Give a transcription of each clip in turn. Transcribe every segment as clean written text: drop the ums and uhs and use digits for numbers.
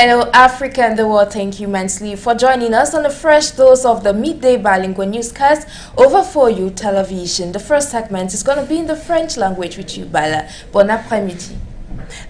Hello Africa and the world, thank you immensely for joining us on a fresh dose of the midday bilingual newscast over For You television. The first segment is going to be in the French language with you, Bala. Bon après-midi.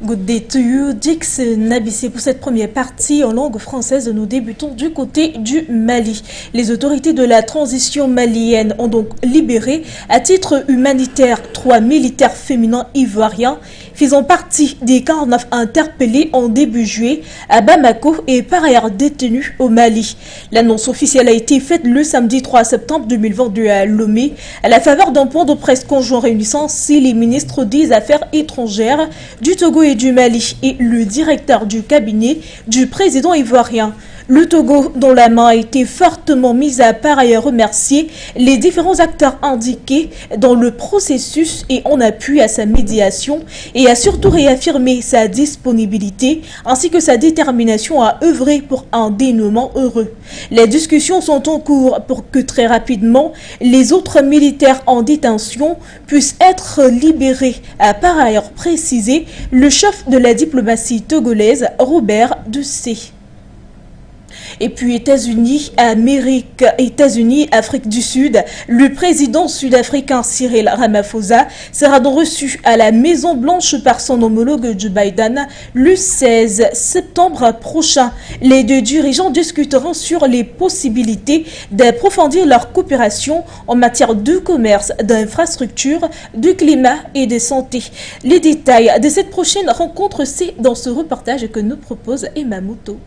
Good day to you, Dix NOUBISSI. Pour cette première partie en langue française, nous débutons du côté du Mali. Les autorités de la transition malienne ont donc libéré à titre humanitaire 3 militaires féminins ivoiriens faisant partie des 49 interpellés en début juillet à Bamako et par ailleurs détenus au Mali. L'annonce officielle a été faite le samedi 3 septembre 2022 à Lomé à la faveur d'un point de presse conjoint réunissant les ministres des Affaires étrangères du Togo et du Mali et le directeur du cabinet du président ivoirien. Le Togo, dont la main a été fortement mise, a par ailleurs remercié les différents acteurs indiqués dans le processus et en appui à sa médiation et a surtout réaffirmé sa disponibilité ainsi que sa détermination à œuvrer pour un dénouement heureux. Les discussions sont en cours pour que très rapidement les autres militaires en détention puissent être libérés, a par ailleurs précisé le chef de la diplomatie togolaise, Robert Ducé. Et puis États-Unis, Afrique du Sud, le président sud-africain Cyril Ramaphosa sera donc reçu à la Maison Blanche par son homologue Joe Biden le 16 septembre prochain. Les deux dirigeants discuteront sur les possibilités d'approfondir leur coopération en matière de commerce, d'infrastructure, de climat et de santé. Les détails de cette prochaine rencontre, c'est dans ce reportage que nous propose MOUTO.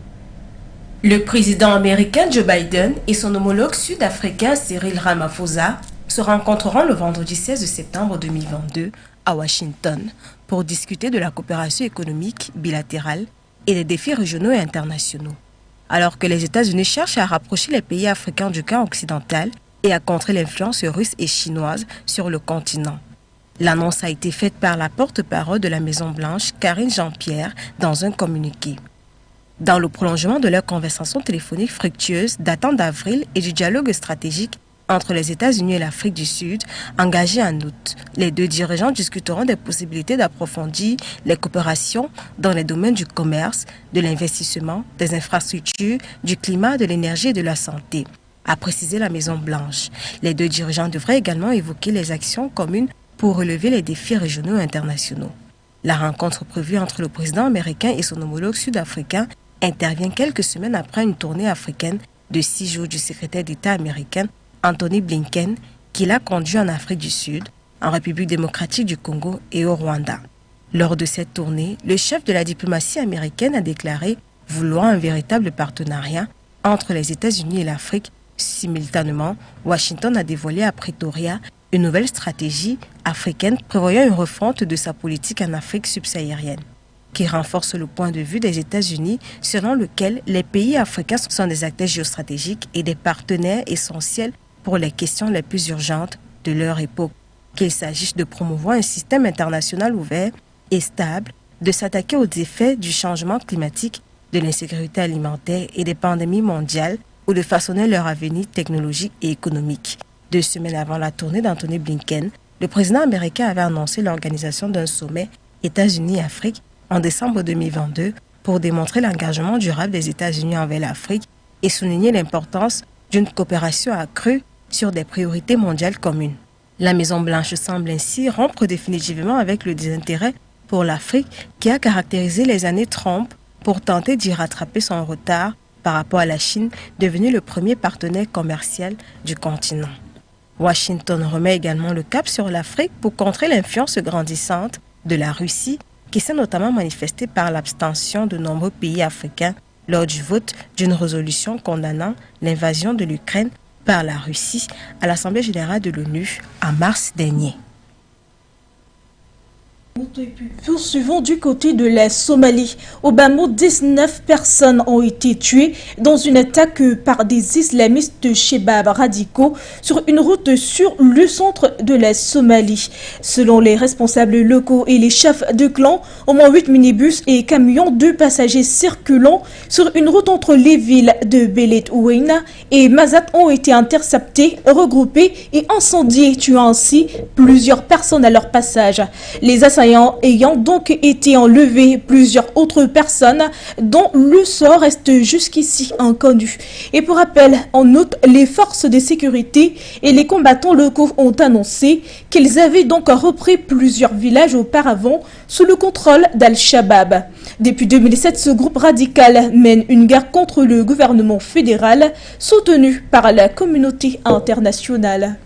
Le président américain Joe Biden et son homologue sud-africain Cyril Ramaphosa se rencontreront le vendredi 16 septembre 2022 à Washington pour discuter de la coopération économique bilatérale et des défis régionaux et internationaux. Alors que les États-Unis cherchent à rapprocher les pays africains du camp occidental et à contrer l'influence russe et chinoise sur le continent. L'annonce a été faite par la porte-parole de la Maison-Blanche, Karine Jean-Pierre, dans un communiqué. Dans le prolongement de leur conversation téléphonique fructueuse datant d'avril et du dialogue stratégique entre les États-Unis et l'Afrique du Sud, engagé en août, les deux dirigeants discuteront des possibilités d'approfondir les coopérations dans les domaines du commerce, de l'investissement, des infrastructures, du climat, de l'énergie et de la santé, a précisé la Maison-Blanche. Les deux dirigeants devraient également évoquer les actions communes pour relever les défis régionaux et internationaux. La rencontre prévue entre le président américain et son homologue sud-africain intervient quelques semaines après une tournée africaine de 6 jours du secrétaire d'État américain Anthony Blinken qui l'a conduit en Afrique du Sud, en République démocratique du Congo et au Rwanda. Lors de cette tournée, le chef de la diplomatie américaine a déclaré vouloir un véritable partenariat entre les États-Unis et l'Afrique. Simultanément, Washington a dévoilé à Pretoria une nouvelle stratégie africaine prévoyant une refonte de sa politique en Afrique subsaharienne, qui renforce le point de vue des États-Unis selon lequel les pays africains sont des acteurs géostratégiques et des partenaires essentiels pour les questions les plus urgentes de leur époque, qu'il s'agisse de promouvoir un système international ouvert et stable, de s'attaquer aux effets du changement climatique, de l'insécurité alimentaire et des pandémies mondiales ou de façonner leur avenir technologique et économique. 2 semaines avant la tournée d'Anthony Blinken, le président américain avait annoncé l'organisation d'un sommet États-Unis-Afrique en décembre 2022 pour démontrer l'engagement durable des États-Unis envers l'Afrique et souligner l'importance d'une coopération accrue sur des priorités mondiales communes. La Maison-Blanche semble ainsi rompre définitivement avec le désintérêt pour l'Afrique qui a caractérisé les années Trump pour tenter d'y rattraper son retard par rapport à la Chine, devenue le premier partenaire commercial du continent. Washington remet également le cap sur l'Afrique pour contrer l'influence grandissante de la Russie qui s'est notamment manifestée par l'abstention de nombreux pays africains lors du vote d'une résolution condamnant l'invasion de l'Ukraine par la Russie à l'Assemblée générale de l'ONU en mars dernier. Poursuivons du côté de la Somalie. Au Bamako, 19 personnes ont été tuées dans une attaque par des islamistes Shebab radicaux sur une route sur le centre de la Somalie. Selon les responsables locaux et les chefs de clan, au moins 8 minibus et camions de passagers circulant sur une route entre les villes de Belet Ouena et Mazat ont été interceptés, regroupés et incendiés, tuant ainsi plusieurs personnes à leur passage. Les assaillants assaillants ayant donc été enlevés, plusieurs autres personnes dont le sort reste jusqu'ici inconnu. Et pour rappel, en août, les forces de sécurité et les combattants locaux ont annoncé qu'ils avaient donc repris plusieurs villages auparavant sous le contrôle d'Al-Shabaab. Depuis 2007, ce groupe radical mène une guerre contre le gouvernement fédéral soutenu par la communauté internationale.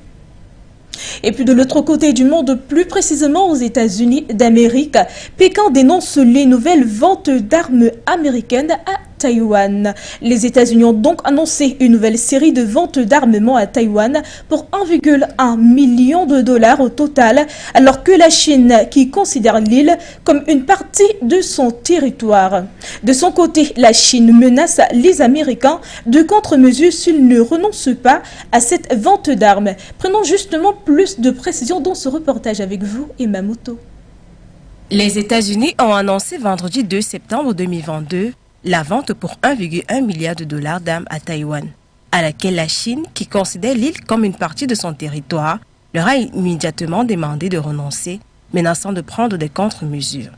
Et puis de l'autre côté du monde, plus précisément aux États-Unis d'Amérique, Pékin dénonce les nouvelles ventes d'armes américaines à Taïwan. Les États-Unis ont donc annoncé une nouvelle série de ventes d'armement à Taïwan pour 1,1 million de dollars au total, alors que la Chine, qui considère l'île comme une partie de son territoire. De son côté, la Chine menace les Américains de contre-mesures s'ils ne renoncent pas à cette vente d'armes. Prenons justement plus de précisions dans ce reportage avec vous et MOUTO. Les États-Unis ont annoncé vendredi 2 septembre 2022 la vente pour 1,1 milliard de dollars d'armes à Taïwan, à laquelle la Chine, qui considère l'île comme une partie de son territoire, leur a immédiatement demandé de renoncer, menaçant de prendre des contre-mesures.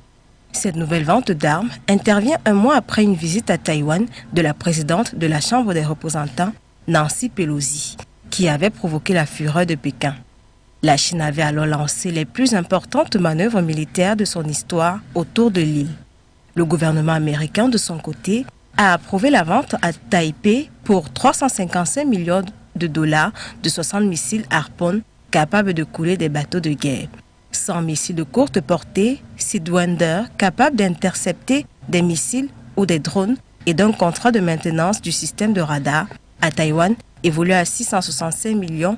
Cette nouvelle vente d'armes intervient un mois après une visite à Taïwan de la présidente de la Chambre des représentants, Nancy Pelosi, qui avait provoqué la fureur de Pékin. La Chine avait alors lancé les plus importantes manœuvres militaires de son histoire autour de l'île. Le gouvernement américain, de son côté, a approuvé la vente à Taipei pour 355 millions de dollars de 60 missiles Harpoon capables de couler des bateaux de guerre, 100 missiles de courte portée, Sidewinder capables d'intercepter des missiles ou des drones et d'un contrat de maintenance du système de radar à Taïwan évolué à 665 millions,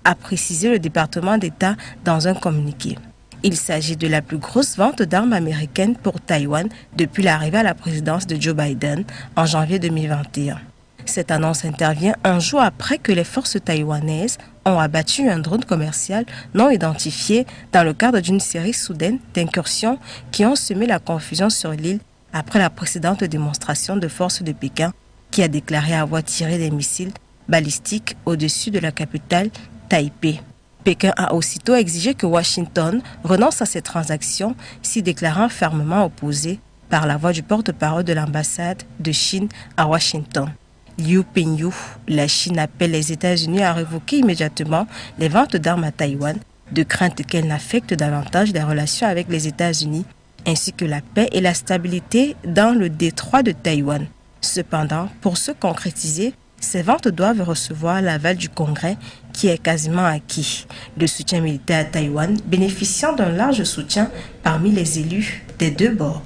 a précisé le département d'État dans un communiqué. Il s'agit de la plus grosse vente d'armes américaines pour Taïwan depuis l'arrivée à la présidence de Joe Biden en janvier 2021. Cette annonce intervient un jour après que les forces taïwanaises ont abattu un drone commercial non identifié dans le cadre d'une série soudaine d'incursions qui ont semé la confusion sur l'île après la précédente démonstration de force de Pékin qui a déclaré avoir tiré des missiles balistiques au-dessus de la capitale Taipei. Pékin a aussitôt exigé que Washington renonce à ces transactions, s'y déclarant fermement opposé par la voix du porte-parole de l'ambassade de Chine à Washington. Liu Pengyu, la Chine appelle les États-Unis à révoquer immédiatement les ventes d'armes à Taïwan, de crainte qu'elles n'affectent davantage les relations avec les États-Unis, ainsi que la paix et la stabilité dans le détroit de Taïwan. Cependant, pour se concrétiser, ces ventes doivent recevoir l'aval du Congrès qui est quasiment acquis. Le soutien militaire à Taïwan bénéficiant d'un large soutien parmi les élus des deux bords.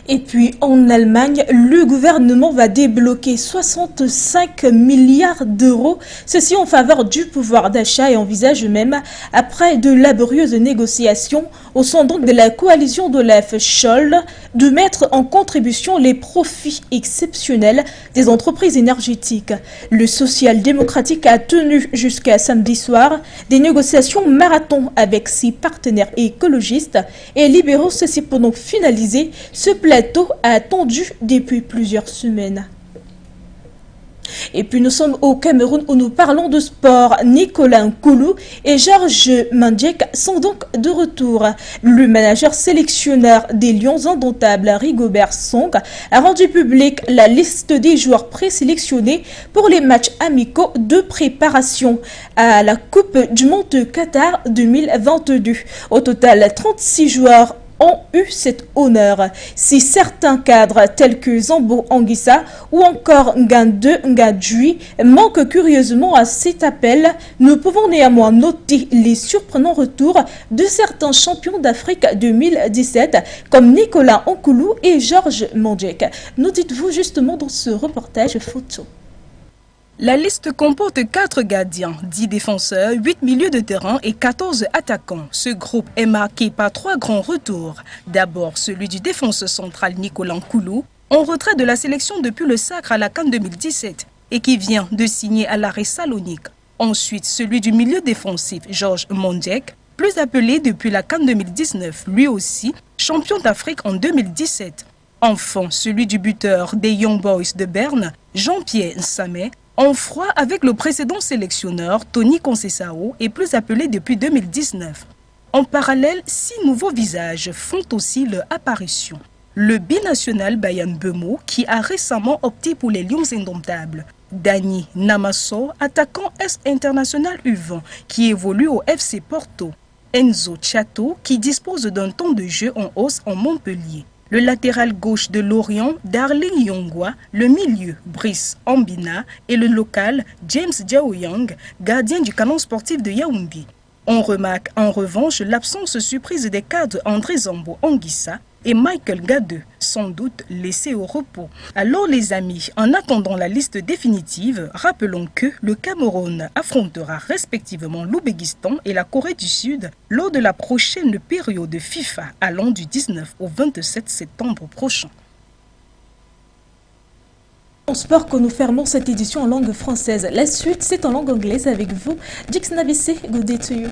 Et puis en Allemagne, le gouvernement va débloquer 65 milliards d'euros, ceci en faveur du pouvoir d'achat et envisage même, après de laborieuses négociations au sein donc de la coalition d'Olaf Scholz, de mettre en contribution les profits exceptionnels des entreprises énergétiques. Le social-démocratique a tenu jusqu'à samedi soir des négociations marathon avec ses partenaires écologistes et libéraux, ceci pour donc finaliser ce plateau attendu depuis plusieurs semaines. Et puis nous sommes au Cameroun où nous parlons de sport. Nicolas Nkoulou et Georges Mandjek sont donc de retour. Le manager sélectionneur des Lions indomptables, Rigobert Song, a rendu public la liste des joueurs présélectionnés pour les matchs amicaux de préparation à la Coupe du Monde Qatar 2022. Au total, 36 joueurs ont eu cet honneur. Si certains cadres tels que Zambo Anguissa ou encore Ngande Ngadjui manquent curieusement à cet appel, nous pouvons néanmoins noter les surprenants retours de certains champions d'Afrique 2017 comme Nicolas Nkoulou et Georges Mandjek. Nous dites-vous justement dans ce reportage photo. La liste comporte 4 gardiens, 10 défenseurs, 8 milieux de terrain et 14 attaquants. Ce groupe est marqué par 3 grands retours. D'abord, celui du défenseur central Nicolas Nkoulou, en retrait de la sélection depuis le sacre à la CAN 2017 et qui vient de signer à l'Arrêt Salonique. Ensuite, celui du milieu défensif Georges Mandjek, plus appelé depuis la CAN 2019, lui aussi champion d'Afrique en 2017. Enfin, celui du buteur des Young Boys de Berne, Jean-Pierre Nsamé, en froid avec le précédent sélectionneur Tony Conceição et plus appelé depuis 2019. En parallèle, 6 nouveaux visages font aussi leur apparition. Le binational Bayan Bemo, qui a récemment opté pour les Lions indomptables. Dani Namasso, attaquant Est international U20, qui évolue au FC Porto. Enzo Chato, qui dispose d'un temps de jeu en hausse en Montpellier. Le latéral gauche de Lorient, Darling Yongwa, le milieu, Brice Ambina, et le local, James Diaoyang, gardien du canon sportif de Yaoundé. On remarque en revanche l'absence surprise des cadres André Zambo Anguissa et Michael Gadeux, sans doute laissés au repos. Alors les amis, en attendant la liste définitive, rappelons que le Cameroun affrontera respectivement l'Ouzbékistan et la Corée du Sud lors de la prochaine période FIFA allant du 19 au 27 septembre prochain. En sport que nous fermons cette édition en langue française. La suite, c'est en langue anglaise avec vous. Dix Nabissé, good day to you.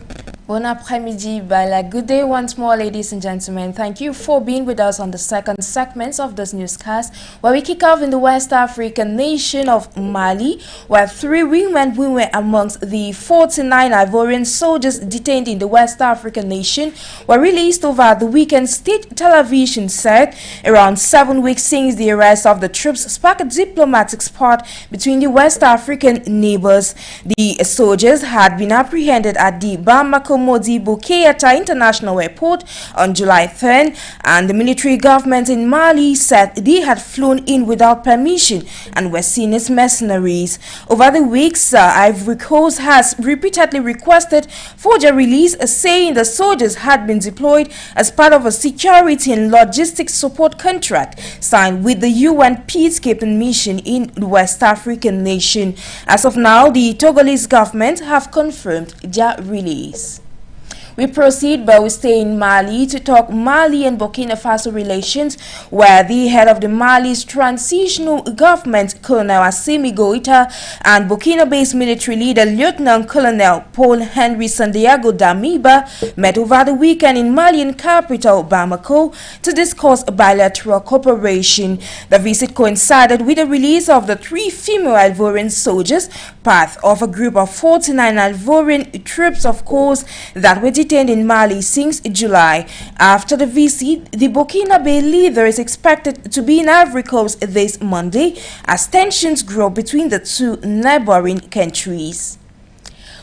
Bon après-midi, Bala. Good day once more, ladies and gentlemen. Thank you for being with us on the second segment of this newscast, where we kick off in the West African nation of Mali, where 3 women were amongst the 49 Ivorian soldiers detained in the West African nation were released over the weekend. State television said around 7 weeks since the arrest of the troops sparked a diplomatic spot between the West African neighbors. The soldiers had been apprehended at the Bamako Modibo Keita International Airport on July 3rd, and the military government in Mali said they had flown in without permission and were seen as mercenaries. Over the weeks, Ivory Coast has repeatedly requested for their release, saying the soldiers had been deployed as part of a security and logistics support contract signed with the UN peacekeeping mission in the West African nation. As of now, the Togolese government have confirmed their release. We proceed, but we stay in Mali to talk Mali and Burkina Faso relations, where the head of the Mali's transitional government, Colonel Assimi Goïta, and Burkina-based military leader, Lieutenant Colonel Paul-Henri Santiago Damiba, met over the weekend in Malian capital, Bamako, to discuss bilateral cooperation. The visit coincided with the release of the 3 female Ivorian soldiers, part of a group of 49 Ivorian troops, of course, that were detained in Mali since July. After the visit, the Burkinabe leader is expected to be in Ivory Coast this Monday as tensions grow between the 2 neighboring countries.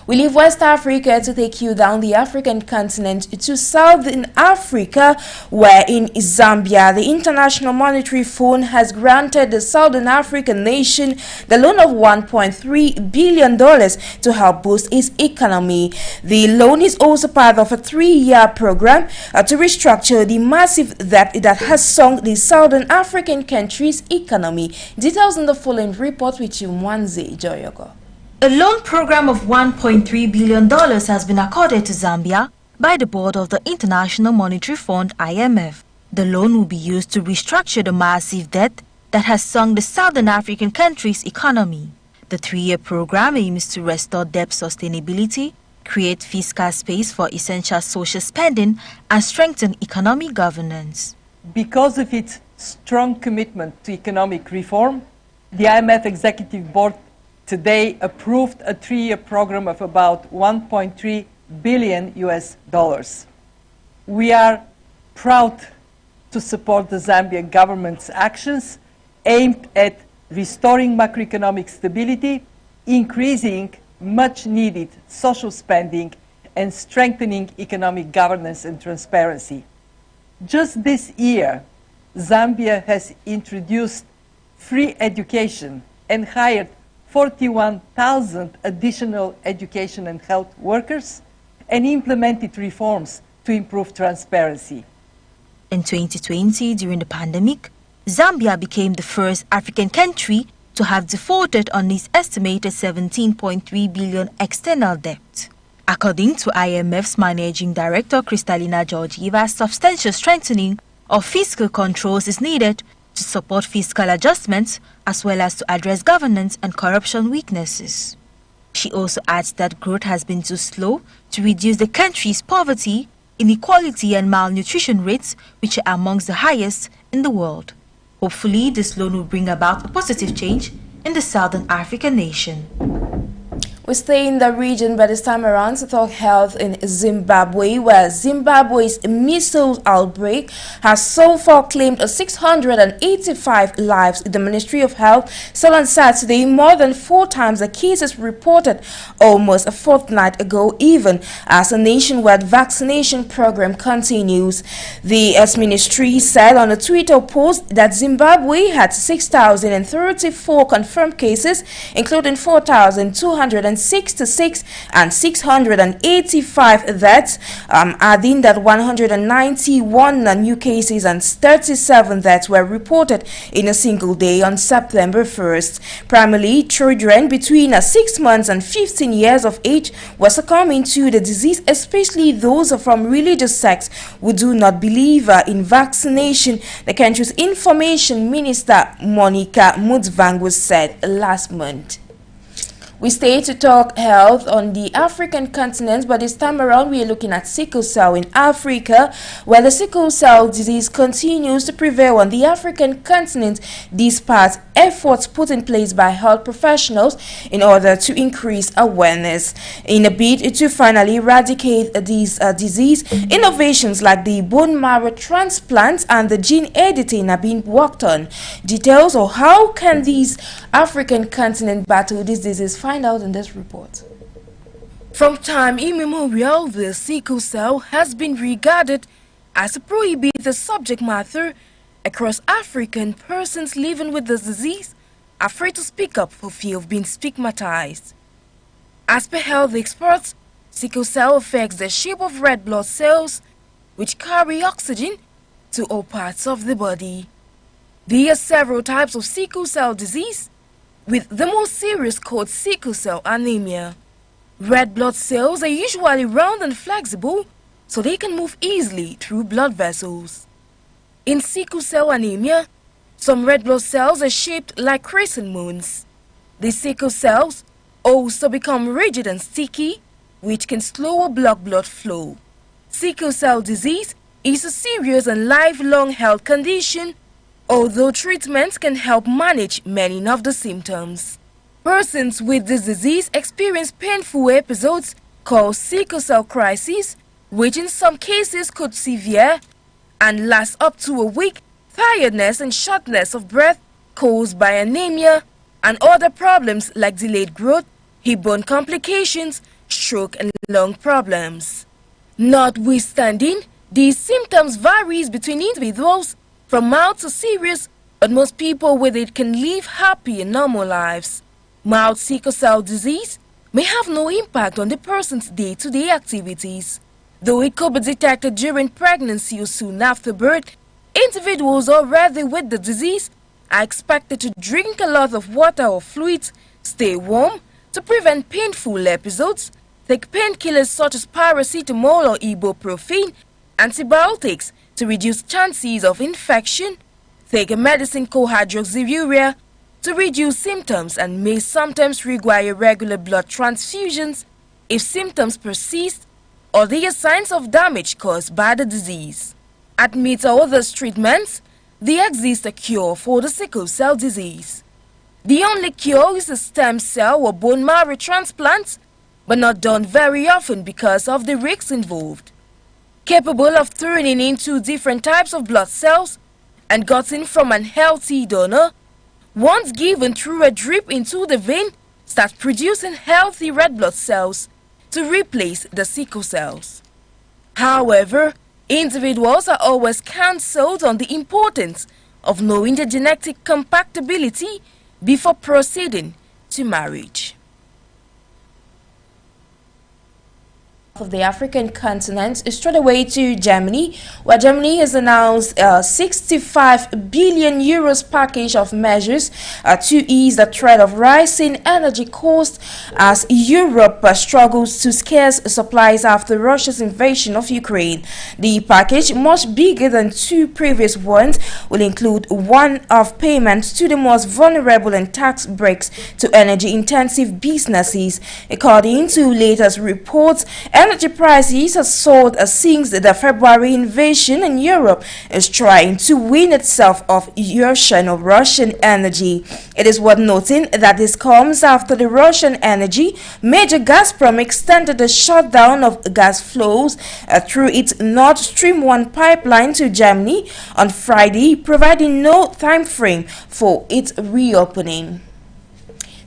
We leave West Africa to take you down the African continent to Southern Africa, where in Zambia, the International Monetary Fund has granted the Southern African nation the loan of $1.3 billion to help boost its economy. The loan is also part of a 3-year program to restructure the massive debt that has sunk the Southern African country's economy. Details in the following report with you, Mwanze Joyogo. A loan program of $1.3 billion has been accorded to Zambia by the board of the International Monetary Fund (IMF). The loan will be used to restructure the massive debt that has sunk the Southern African country's economy. The 3-year program aims to restore debt sustainability, create fiscal space for essential social spending, and strengthen economic governance. Because of its strong commitment to economic reform, the IMF Executive Board today approved a 3-year program of about $1.3 billion. We are proud to support the Zambian government's actions aimed at restoring macroeconomic stability, increasing much-needed social spending, and strengthening economic governance and transparency. Just this year, Zambia has introduced free education and hired 41,000 additional education and health workers and implemented reforms to improve transparency. In 2020, during the pandemic, Zambia became the first African country to have defaulted on its estimated $17.3 billion external debt. According to IMF's Managing Director Kristalina Georgieva, substantial strengthening of fiscal controls is needed to support fiscal adjustments as well as to address governance and corruption weaknesses. She also adds that growth has been too slow to reduce the country's poverty, inequality and malnutrition rates, which are amongst the highest in the world. Hopefully, this loan will bring about a positive change in the Southern African nation. We stay in the region, but this time around to talk health in Zimbabwe, where Zimbabwe's measles outbreak has so far claimed 685 lives. The Ministry of Health said on Saturday more than 4 times the cases reported almost a fortnight ago, even as a nationwide vaccination program continues. The ministry said on a Twitter post that Zimbabwe had 6,034 confirmed cases, including 4,266 and 685 deaths, adding that 191 new cases and 37 deaths were reported in a single day on September 1st. Primarily, children between 6 months and 15 years of age were succumbing to the disease, especially those from religious sects who do not believe in vaccination, the country's information minister Monica Mutsvangu said last month. We stay to talk health on the African continent, but this time around we are looking at sickle cell in Africa, where the sickle cell disease continues to prevail on the African continent despite efforts put in place by health professionals in order to increase awareness. In a bid to finally eradicate this disease, innovations like the bone marrow transplant and the gene editing are being worked on. Details of how can these African continent battle this disease? Find out in this report. From time immemorial, the sickle cell has been regarded as a prohibited subject matter across African. Persons living with the disease are afraid to speak up for fear of being stigmatized. As per health experts, sickle cell affects the shape of red blood cells, which carry oxygen to all parts of the body. There are several types of sickle cell disease, with the most serious called sickle cell anemia. Red blood cells are usually round and flexible, so they can move easily through blood vessels. In sickle cell anemia, some red blood cells are shaped like crescent moons. These sickle cells also become rigid and sticky, which can slow or block blood flow. Sickle cell disease is a serious and lifelong health condition, although treatments can help manage many of the symptoms. Persons with this disease experience painful episodes called sickle cell crises, which in some cases could severe and last up to a week, tiredness and shortness of breath caused by anemia, and other problems like delayed growth, hip bone complications, stroke and lung problems. Notwithstanding, these symptoms varies between individuals from mild to serious, but most people with it can live happy and normal lives. Mild sickle cell disease may have no impact on the person's day-to-day activities. Though it could be detected during pregnancy or soon after birth, individuals already with the disease are expected to drink a lot of water or fluids, stay warm to prevent painful episodes, take painkillers such as paracetamol or ibuprofen, antibiotics to reduce chances of infection, take a medicine called hydroxyurea to reduce symptoms, and may sometimes require regular blood transfusions if symptoms persist or there are signs of damage caused by the disease. Amidst all these treatments, there exists a cure for the sickle cell disease. The only cure is a stem cell or bone marrow transplant, but not done very often because of the risks involved. Capable of turning into different types of blood cells and gotten from an healthy donor, once given through a drip into the vein, starts producing healthy red blood cells to replace the sickle cells. However, individuals are always counseled on the importance of knowing the genetic compatibility before proceeding to marriage. Of the African continent is straight away to Germany, where Germany has announced a 65 billion euros package of measures to ease the threat of rising energy costs as Europe struggles to scarce supplies after Russia's invasion of Ukraine. The package, much bigger than 2 previous ones, will include one-off payments to the most vulnerable and tax breaks to energy-intensive businesses. According to latest reports, Energy prices have soared since the February invasion, and Europe is trying to wean itself off Russian energy. It is worth noting that this comes after the Russian energy major Gazprom extended the shutdown of gas flows through its Nord Stream 1 pipeline to Germany on Friday, providing no time frame for its reopening.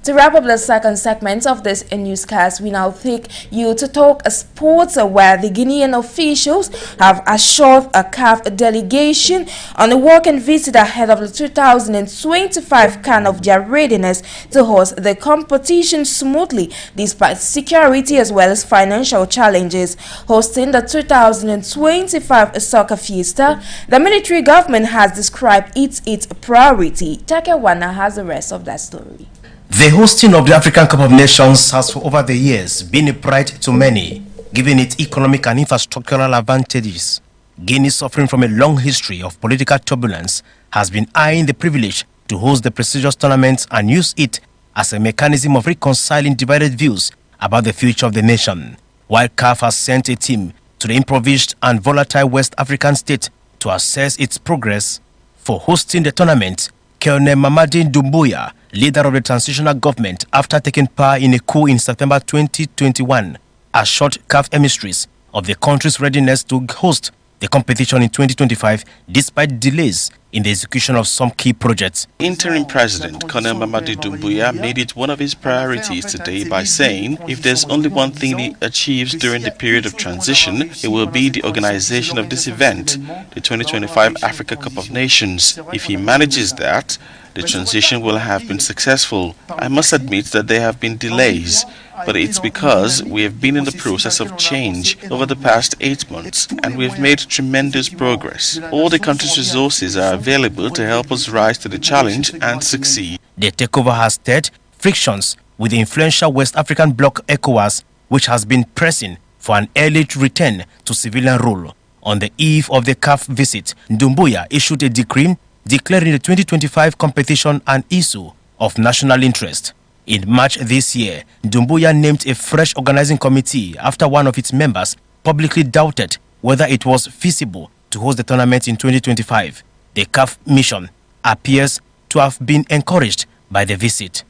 To wrap up the second segment of this newscast, we now take you to talk sports, where the Guinean officials have assured a CAF delegation on a walk-in visit ahead of the 2025 CAN of their readiness to host the competition smoothly despite security as well as financial challenges. Hosting the 2025 Soccer Fiesta, the military government has described its priority. Takewana has the rest of that story. The hosting of the African Cup of Nations has for over the years been a pride to many, given its economic and infrastructural advantages. Guinea, suffering from a long history of political turbulence, has been eyeing the privilege to host the prestigious tournament and use it as a mechanism of reconciling divided views about the future of the nation. While CAF has sent a team to the impoverished and volatile West African state to assess its progress for hosting the tournament, Colonel Mamadi Doumbouya, leader of the transitional government after taking power in a coup in September 2021, assured CAF emissaries of the country's readiness to host the competition in 2025 despite delays in the execution of some key projects. Interim President Colonel Mamadi Doumbouya made it one of his priorities today by saying if there's only one thing he achieves during the period of transition, it will be the organization of this event, the 2025 Africa Cup of Nations. If he manages that, the transition will have been successful. I must admit that there have been delays, but it's because we have been in the process of change over the past 8 months and we have made tremendous progress. All the country's resources are available to help us rise to the challenge and succeed. The takeover has stirred frictions with the influential West African bloc ECOWAS, which has been pressing for an early return to civilian rule. On the eve of the CAF visit, Doumbouya issued a decree declaring the 2025 competition an issue of national interest. In March this year, Doumbouya named a fresh organizing committee after one of its members publicly doubted whether it was feasible to host the tournament in 2025. The CAF mission appears to have been encouraged by the visit.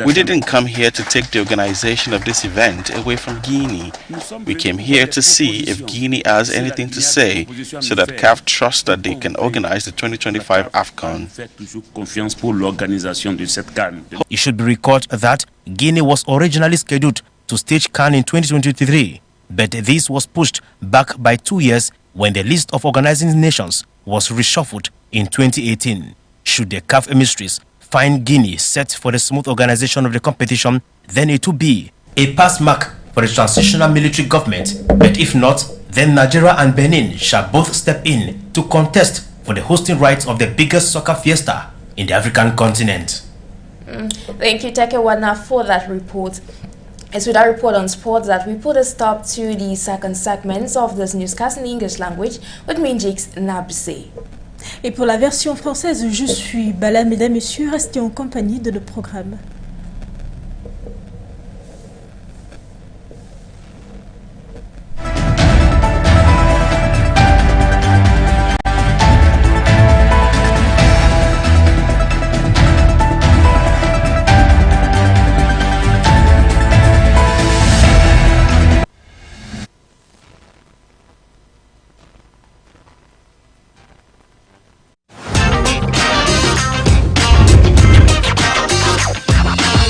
We didn't come here to take the organization of this event away from Guinea. We came here to see if Guinea has anything to say so that CAF trusts that they can organize the 2025 AFCON. It should be recalled that Guinea was originally scheduled to stage CAN in 2023, but this was pushed back by 2 years when the list of organizing nations was reshuffled in 2018. Should the CAF emissaries find Guinea set for the smooth organization of the competition, then it will be a pass mark for the transitional military government. But if not, then Nigeria and Benin shall both step in to contest for the hosting rights of the biggest soccer fiesta in the African continent. Thank you, Takewana, for that report. It's with that report on sports that we put a stop to the second segment of this newscast in English language with Minjix Nabse. Et pour la version française, je suis Bala. Mesdames, Messieurs, restez en compagnie de nos programmes.